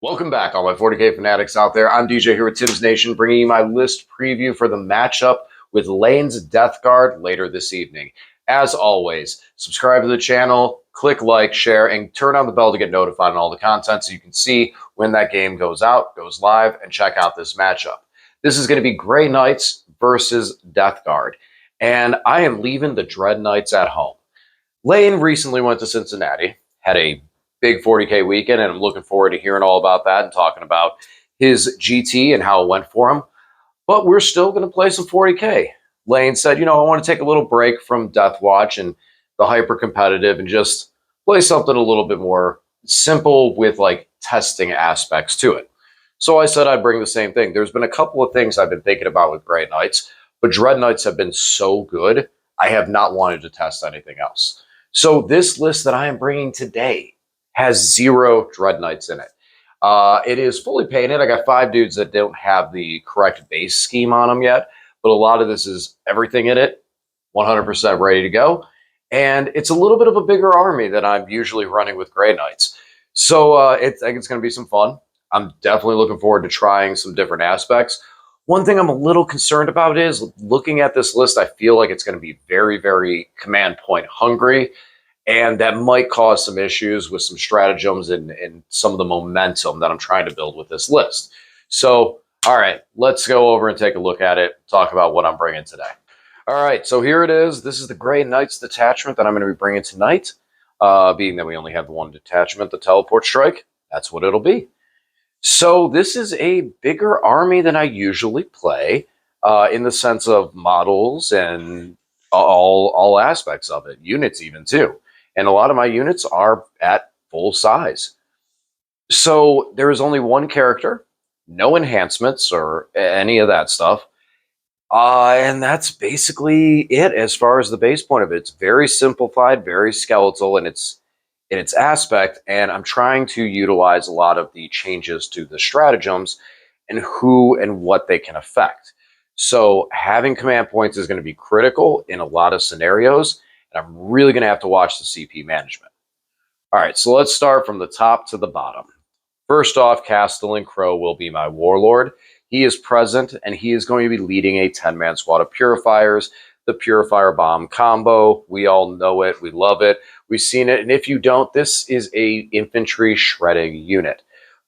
Welcome back, all my 40K fanatics out there. I'm DJ here with Tim's Nation, bringing you my list preview for the matchup with Lane's Death Guard later this evening. As always, subscribe to the channel, click like, share, and turn on the bell to get notified on all the content so you can see when that game goes out, goes live, and check out this matchup. This is going to be Grey Knights versus Death Guard, and I am leaving the Dread Knights at home. Lane recently went to Cincinnati, had a big 40K weekend, and I'm looking forward to hearing all about that and talking about his GT and how it went for him. But we're still going to play some 40K. Lane said, I want to take a little break from Death Watch and the hyper competitive and just play something a little bit more simple with like testing aspects to it. So I said I'd bring the same thing. There's been a couple of things I've been thinking about with Grey Knights, but Dread Knights have been so good, I have not wanted to test anything else. So this list that I am bringing today has 0 Dread Knights in it. It is fully painted. I got 5 dudes that don't have the correct base scheme on them yet, but a lot of this is everything in it, 100% ready to go. And it's a little bit of a bigger army than I'm usually running with Grey Knights. So I think it's going to be some fun. I'm definitely looking forward to trying some different aspects. One thing I'm a little concerned about is looking at this list, I feel like it's going to be very, very command point hungry. And that might cause some issues with some stratagems and some of the momentum that I'm trying to build with this list. So, all right, let's go over and take a look at it, talk about what I'm bringing today. All right, so here it is. This is the Grey Knights detachment that I'm going to be bringing tonight. Being that we only have one detachment, the Teleport Strike, that's what it'll be. So this is a bigger army than I usually play in the sense of models and all aspects of it, units even too. And a lot of my units are at full size. So there is only one character, no enhancements or any of that stuff. And that's basically it as far as the base point of it. It's very simplified, very skeletal in its aspect. And I'm trying to utilize a lot of the changes to the stratagems and who and what they can affect. So having command points is going to be critical in a lot of scenarios. And I'm really going to have to watch the CP management. All right, so let's start from the top to the bottom. First off, Castellan Crow will be my warlord. He is present, and he is going to be leading a 10-man squad of Purifiers, the Purifier Bomb combo. We all know it. We love it. We've seen it. And if you don't, this is a infantry shredding unit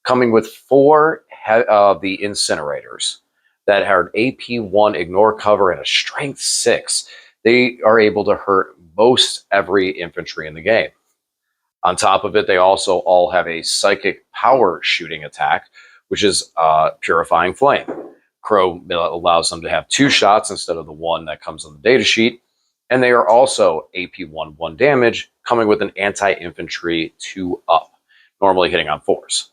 coming with 4 of the incinerators that are AP1 ignore cover and a strength 6. They are able to hurt most every infantry in the game. On top of it, they also all have a psychic power shooting attack, which is Purifying Flame. Crow allows them to have 2 shots instead of the 1 that comes on the data sheet. And they are also AP1 1 damage, coming with an anti-infantry 2 up, normally hitting on 4s.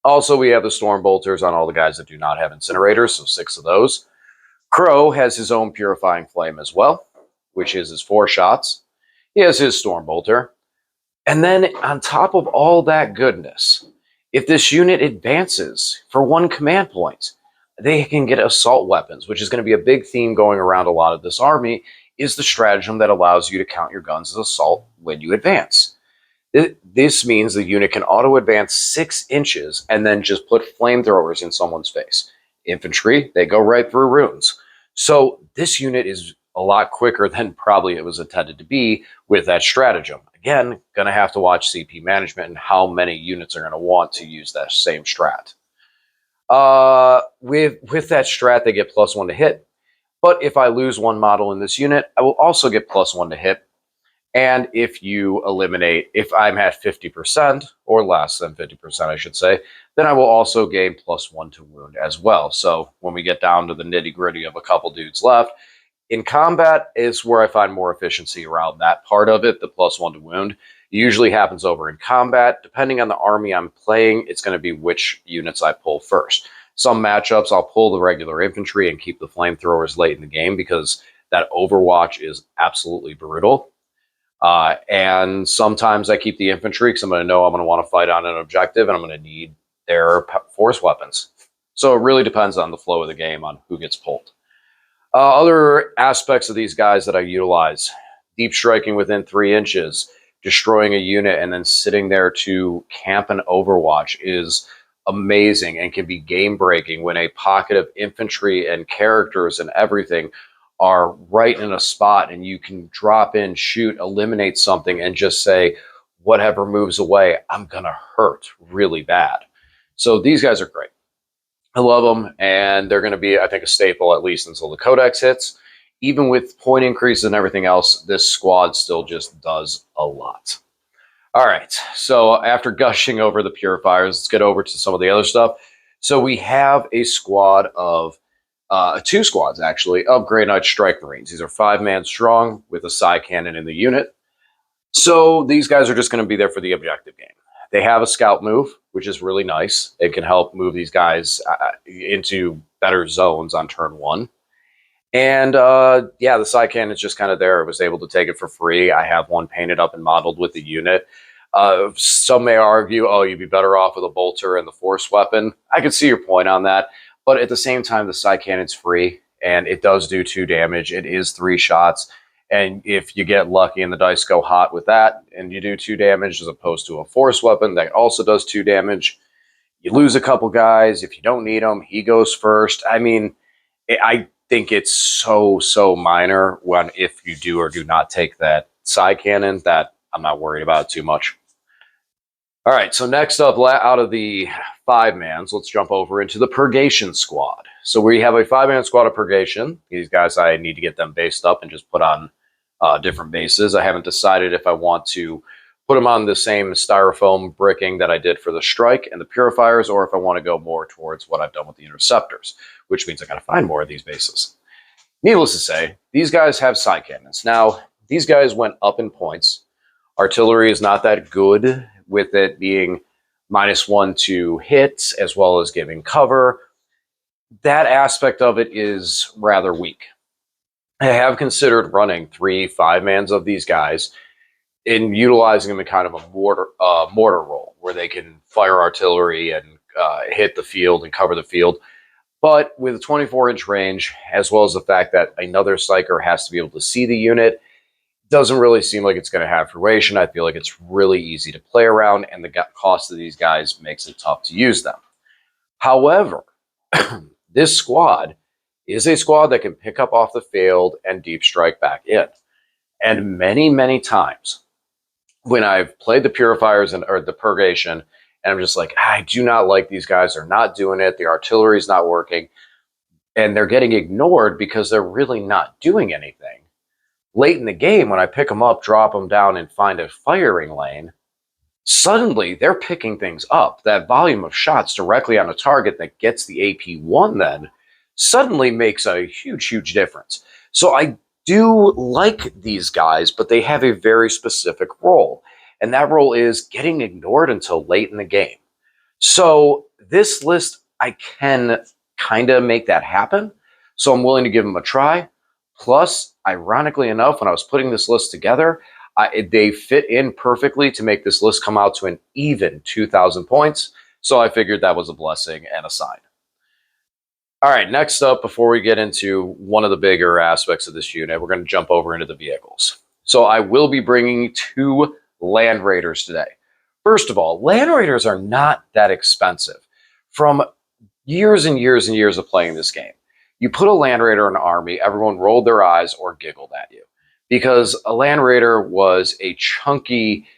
Also, we have the Storm Bolters on all the guys that do not have incinerators, so 6 of those. Crow has his own Purifying Flame as well, which is his 4 shots. He has his Storm Bolter. And then on top of all that goodness, if this unit advances for 1 command point, they can get assault weapons, which is going to be a big theme going around a lot of this army, is the stratagem that allows you to count your guns as assault when you advance. This means the unit can auto-advance 6 inches and then just put flamethrowers in someone's face. Infantry, they go right through runes. So this unit is a lot quicker than probably it was intended to be with that stratagem. Again, going to have to watch CP management and how many units are going to want to use that same strat. With that strat, they get +1 to hit. But if I lose 1 model in this unit, I will also get +1 to hit. And if you eliminate, if I'm at 50% or less than 50%, I should say, then I will also gain +1 to wound as well. So when we get down to the nitty gritty of a couple dudes left, in combat is where I find more efficiency around that part of it, the +1 to wound. It usually happens over in combat. Depending on the army I'm playing, it's going to be which units I pull first. Some matchups, I'll pull the regular infantry and keep the flamethrowers late in the game because that Overwatch is absolutely brutal. And sometimes I keep the infantry because I'm going to know I'm going to want to fight on an objective and I'm going to need their force weapons. So it really depends on the flow of the game on who gets pulled. Other aspects of these guys that I utilize: deep striking within 3 inches, destroying a unit and then sitting there to camp an Overwatch is amazing and can be game breaking when a pocket of infantry and characters and everything are right in a spot and you can drop in, shoot, eliminate something, and just say, whatever moves away, I'm going to hurt really bad. So these guys are great. I love them, and they're going to be, I think, a staple at least until the Codex hits. Even with point increases and everything else, this squad still just does a lot. All right, so after gushing over the Purifiers, let's get over to some of the other stuff. So we have a squad of, two squads actually, of Grey Knight Strike Marines. These are 5-man strong with a side cannon in the unit. So these guys are just going to be there for the objective game. They have a scout move, which is really nice. It can help move these guys into better zones on turn 1. And yeah, the side cannon is just kind of there. I was able to take it for free. I have one painted up and modeled with the unit. Some may argue, oh, you'd be better off with a bolter and the force weapon. I could see your point on that. But at the same time, the side cannon's free, and it does do 2 damage. It is 3 shots. And if you get lucky and the dice go hot with that, and you do 2 damage as opposed to a force weapon that also does 2 damage, you lose a couple guys. If you don't need them, he goes first. I mean, I think it's so minor when if you do or do not take that side cannon that I'm not worried about too much. All right, so next up, out of the 5-mans, let's jump over into the Purgation Squad. So we have a 5-man squad of Purgation. These guys, I need to get them based up and just put on different bases. I haven't decided if I want to put them on the same styrofoam bricking that I did for the Strike and the Purifiers, or if I want to go more towards what I've done with the Interceptors, which means I got to find more of these bases. Needless to say, these guys have side cannons. Now, these guys went up in points. Artillery is not that good, with it being -1 to hits, as well as giving cover. That aspect of it is rather weak. I have considered running 3 5-mans of these guys and utilizing them in kind of a mortar role, where they can fire artillery and hit the field and cover the field. But with a 24-inch range, as well as the fact that another psyker has to be able to see the unit, doesn't really seem like it's going to have fruition. I feel like it's really easy to play around, and the cost of these guys makes it tough to use them. However, this squad is a squad that can pick up off the field and deep strike back in. And many times when I've played the Purifiers or the Purgation, and I'm just like, I do not like these guys. They're not doing it. The artillery's not working. And they're getting ignored because they're really not doing anything. Late in the game, when I pick them up, drop them down, and find a firing lane, suddenly they're picking things up. That volume of shots directly on a target that gets the AP1 then suddenly makes a huge difference. So I do like these guys, but they have a very specific role. And that role is getting ignored until late in the game. So this list, I can kind of make that happen. So I'm willing to give them a try. Plus, ironically enough, when I was putting this list together, they fit in perfectly to make this list come out to an even 2,000 points. So I figured that was a blessing and a sign. All right, next up, before we get into one of the bigger aspects of this unit, we're going to jump over into the vehicles. So I will be bringing 2 Land Raiders today. First of all, Land Raiders are not that expensive. From years and years of playing this game, you put a Land Raider in an army, everyone rolled their eyes or giggled at you, because a Land Raider was a chunky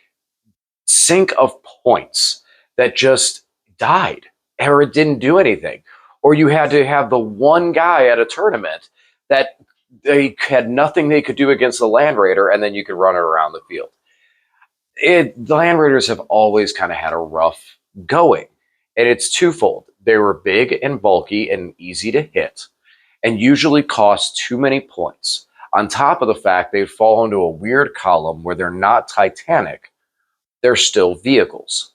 sink of points that just died, or it didn't do anything. Or you had to have the one guy at a tournament that they had nothing they could do against the Land Raider, and then you could run it around the field. The Land Raiders have always kind of had a rough going, and it's twofold. They were big and bulky and easy to hit, and usually cost too many points. On top of the fact they fall into a weird column where they're not Titanic, they're still vehicles.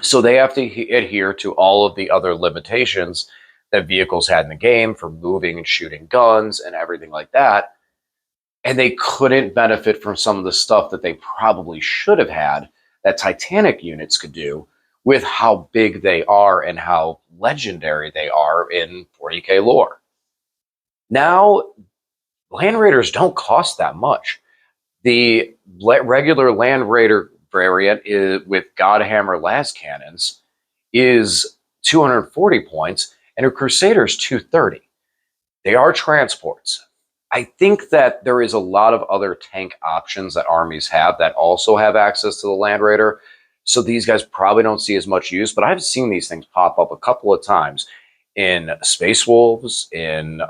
So they have to adhere to all of the other limitations that vehicles had in the game for moving and shooting guns and everything like that. And they couldn't benefit from some of the stuff that they probably should have had that Titanic units could do with how big they are and how legendary they are in 40K lore. Now, Land Raiders don't cost that much. The regular Land Raider variant with Godhammer las cannons is 240 points, and a Crusader is 230. They are transports. I think that there is a lot of other tank options that armies have that also have access to the Land Raider. So these guys probably don't see as much use, but I've seen these things pop up a couple of times in Space Wolves, in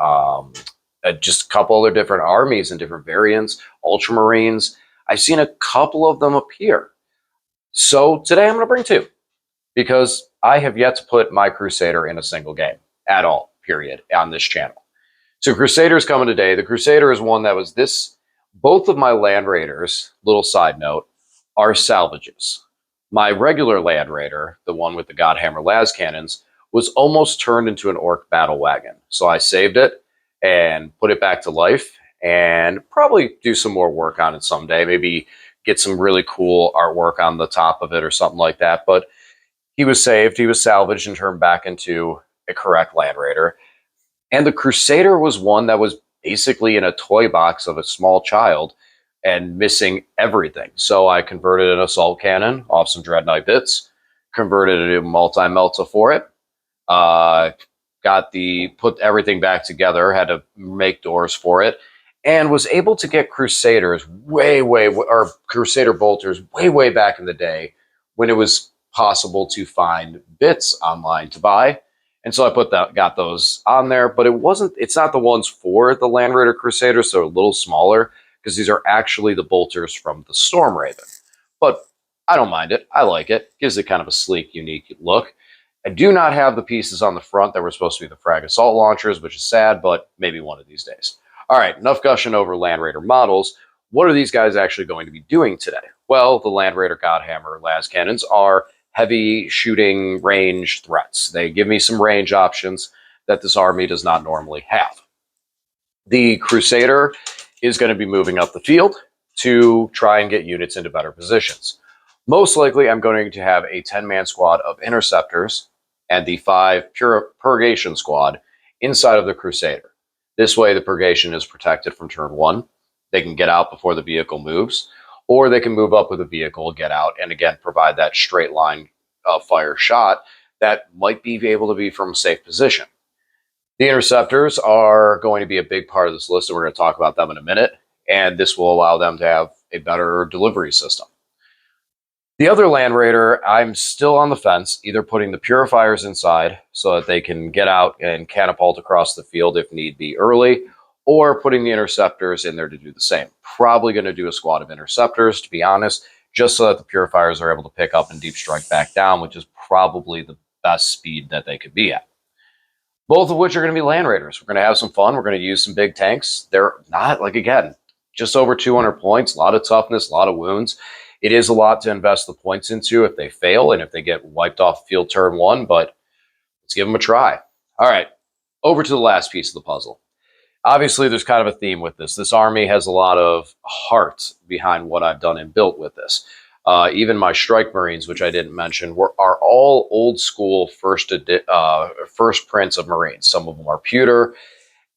just a couple other different armies and different variants, Ultramarines. I've seen a couple of them appear. So today I'm going to bring two because I have yet to put my Crusader in a single game at all, period, on this channel. So Crusader's coming today. The Crusader is one that was this. Both of my Land Raiders, little side note, are salvages. My regular Land Raider, the one with the Godhammer las cannons, was almost turned into an orc battle wagon. So I saved it and put it back to life and probably do some more work on it someday. Maybe get some really cool artwork on the top of it or something like that. But he was saved, he was salvaged and turned back into a correct Land Raider. And the Crusader was one that was basically in a toy box of a small child and missing everything. So I converted an assault cannon off some Dread Knight bits, converted it to multi-melta for it, put everything back together, had to make doors for it, and was able to get Crusaders or Crusader bolters way back in the day when it was possible to find bits online to buy. And so I got those on there, but it's not the ones for the Land Raider Crusaders, so they're a little smaller because these are actually the bolters from the Storm Raven. But I don't mind it. I like it. Gives it kind of a sleek, unique look. I do not have the pieces on the front that were supposed to be the frag assault launchers, which is sad, but maybe one of these days. All right, enough gushing over Land Raider models. What are these guys actually going to be doing today? Well, the Land Raider Godhammer las cannons are heavy shooting range threats. They give me some range options that this army does not normally have. The Crusader is going to be moving up the field to try and get units into better positions. Most likely, I'm going to have a 10-man squad of Interceptors and the 5 Purgation squad inside of the Crusader. This way, the Purgation is protected from turn 1. They can get out before the vehicle moves, or they can move up with a vehicle, get out, and again, provide that straight line fire shot that might be able to be from a safe position. The Interceptors are going to be a big part of this list, and we're going to talk about them in a minute, and this will allow them to have a better delivery system. The other Land Raider, I'm still on the fence, either putting the Purifiers inside so that they can get out and catapult across the field if need be early, or putting the Interceptors in there to do the same. Probably going to do a squad of Interceptors, to be honest, just so that the Purifiers are able to pick up and deep strike back down, which is probably the best speed that they could be at. Both of which are going to be Land Raiders. We're going to have some fun. We're going to use some big tanks. They're not, again, just over 200 points, a lot of toughness, a lot of wounds. It is a lot to invest the points into if they fail and if they get wiped off field turn 1, but let's give them a try. All right, over to the last piece of the puzzle. Obviously, there's kind of a theme with this. This army has a lot of heart behind what I've done and built with this. Even my Strike Marines, which I didn't mention, are all old school first prints of Marines. Some of them are pewter,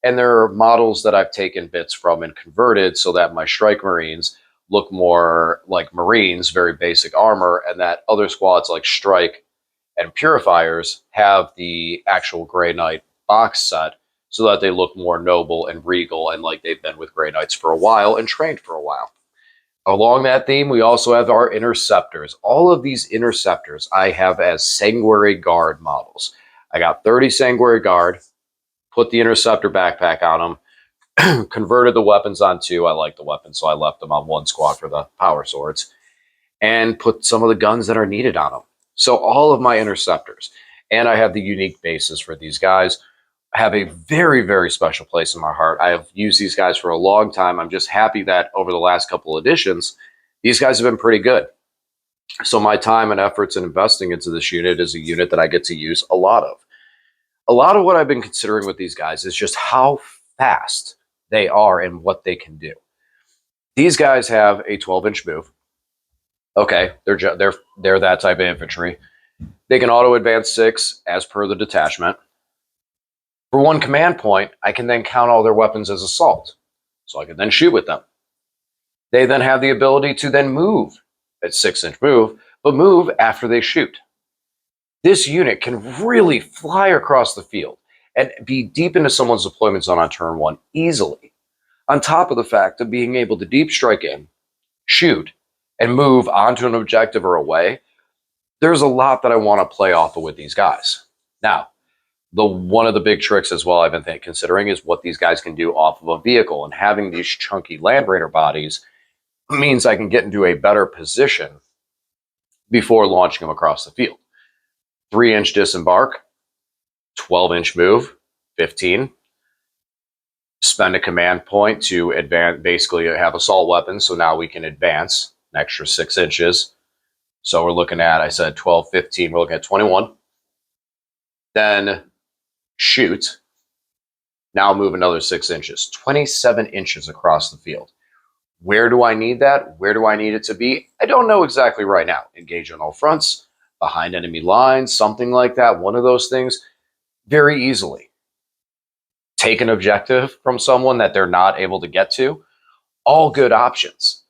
and there are models that I've taken bits from and converted so that my Strike Marines look more like Marines, very basic armor, and that other squads like Strike and Purifiers have the actual Grey Knight box set so that they look more noble and regal and like they've been with Grey Knights for a while and trained for a while. Along that theme, we also have our Interceptors. All of these Interceptors I have as Sanguinary Guard models. I got 30 Sanguinary Guard, put the Interceptor backpack on them, converted the weapons on 2. I like the weapons, so I left them on 1 squad for the power swords, and put some of the guns that are needed on them. So all of my Interceptors, and I have the unique bases for these guys, have a very, very special place in my heart. I have used these guys for a long time. I'm just happy that over the last couple of editions, these guys have been pretty good. So my time and efforts in investing into this unit is a unit that I get to use a lot of. A lot of what I've been considering with these guys is just how fast they are and what they can do. These guys have a 12-inch move. Okay, they're that type of infantry. They can auto advance 6 as per the detachment. For 1 command point, I can then count all their weapons as assault, so I can then shoot with them. They then have the ability to then move at 6-inch move, but move after they shoot. This unit can really fly across the field and be deep into someone's deployment zone on turn 1 easily. On top of the fact of being able to deep strike in, shoot, and move onto an objective or away, there's a lot that I want to play off of with these guys. Now, one of the big tricks as well I've been considering is what these guys can do off of a vehicle, and having these chunky Land Raider bodies means I can get into a better position before launching them across the field. 3-inch disembark, 12-inch move, 15. Spend a command point to advance, basically have assault weapons, so now we can advance an extra 6 inches. So we're looking at, I said 12, 15, we're looking at 21. Then shoot. Now move another 6 inches, 27 inches across the field. Where do I need that? Where do I need it to be? I don't know exactly right now. Engage on all fronts, behind enemy lines, something like that. One of those things, very easily. Take an objective from someone that they're not able to get to. All good options.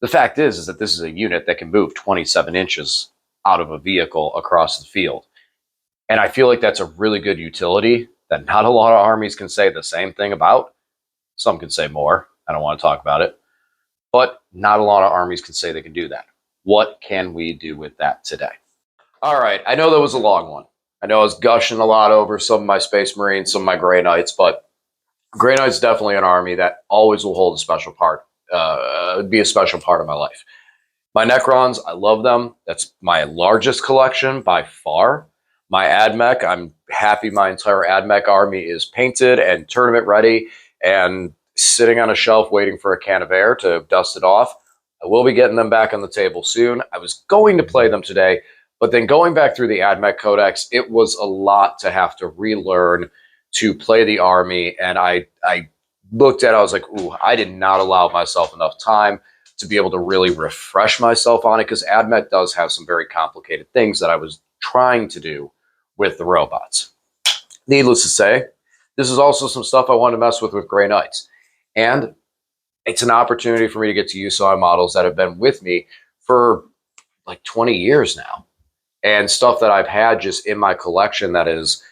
The fact is that this is a unit that can move 27 inches out of a vehicle across the field. And I feel like that's a really good utility that not a lot of armies can say the same thing about. Some can say more. I don't want to talk about it. But not a lot of armies can say they can do that. What can we do with that today? All right, I know that was a long one. I know I was gushing a lot over some of my Space Marines, some of my Grey Knights, but Grey Knight's definitely an army that always will hold a special part, be a special part of my life. My Necrons, I love them. That's my largest collection by far. My AdMech, I'm happy my entire AdMech army is painted and tournament ready and sitting on a shelf waiting for a can of air to dust it off. I will be getting them back on the table soon. I was going to play them today, but then going back through the AdMech Codex, it was a lot to have to relearn to play the army. And I looked at it, I was like, ooh, I did not allow myself enough time to be able to really refresh myself on it, because AdMech does have some very complicated things that I was trying to do with the robots. Needless to say, this is also some stuff I want to mess with Grey Knights. And it's an opportunity for me to get to use some models that have been with me for like 20 years now. And stuff that I've had just in my collection that is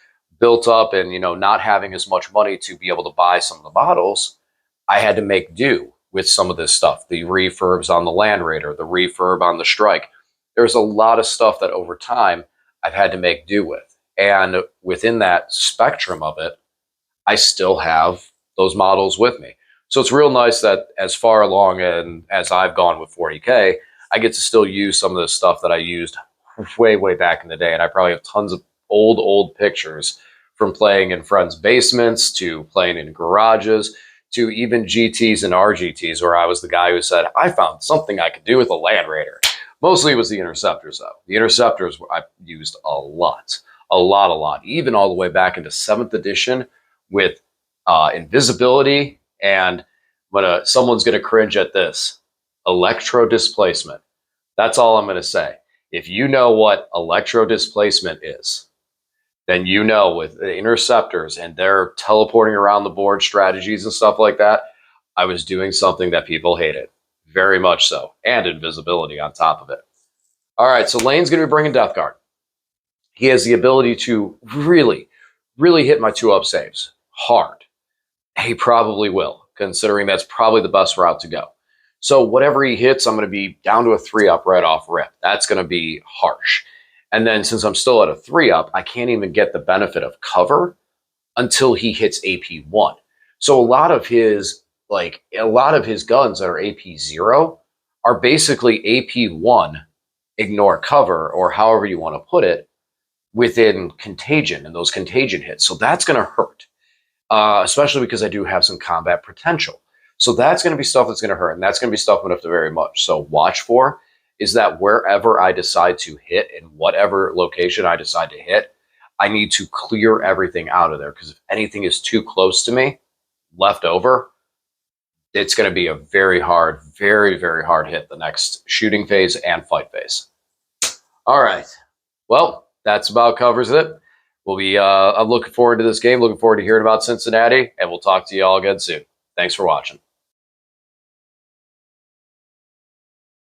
built up, and, you know, not having as much money to be able to buy some of the models, I had to make do with some of this stuff. The refurbs on the Land Raider, the refurb on the Strike. There's a lot of stuff that over time I've had to make do with. And within that spectrum of it, I still have those models with me. So it's real nice that as far along and as I've gone with 40K, I get to still use some of the stuff that I used way, way back in the day. And I probably have tons of old pictures from playing in friends' basements to playing in garages to even GTs and RGTs, where I was the guy who said, I found something I could do with a Land Raider. Mostly it was the Interceptors, though. The Interceptors I used a lot, even all the way back into 7th edition with invisibility. And someone's going to cringe at this, electro displacement. That's all I'm going to say. If you know what electro displacement is, then you know with the Interceptors and their teleporting around the board strategies and stuff like that, I was doing something that people hated. Very much so. And invisibility on top of it. All right, so Lane's going to be bringing Death Guard. He has the ability to really, really hit my 2-up saves hard. He probably will, considering that's probably the best route to go. So whatever he hits, I'm going to be down to a 3-up right off rip. That's going to be harsh. And then since I'm still at a 3-up, I can't even get the benefit of cover until he hits AP1. So a lot of his guns that are AP0 are basically AP1, ignore cover, or however you want to put it, within contagion and those contagion hits. So that's going to hurt, especially because I do have some combat potential. So that's going to be stuff that's going to hurt, and that's going to be stuff I'm going to have to very much. So watch for is that wherever I decide to hit, in whatever location I decide to hit, I need to clear everything out of there, because if anything is too close to me, left over, it's going to be a very hard, very, very hard hit the next shooting phase and fight phase. All right. Well, that's about covers it. We'll be, I'm looking forward to this game, looking forward to hearing about Cincinnati, and we'll talk to you all again soon. Thanks for watching.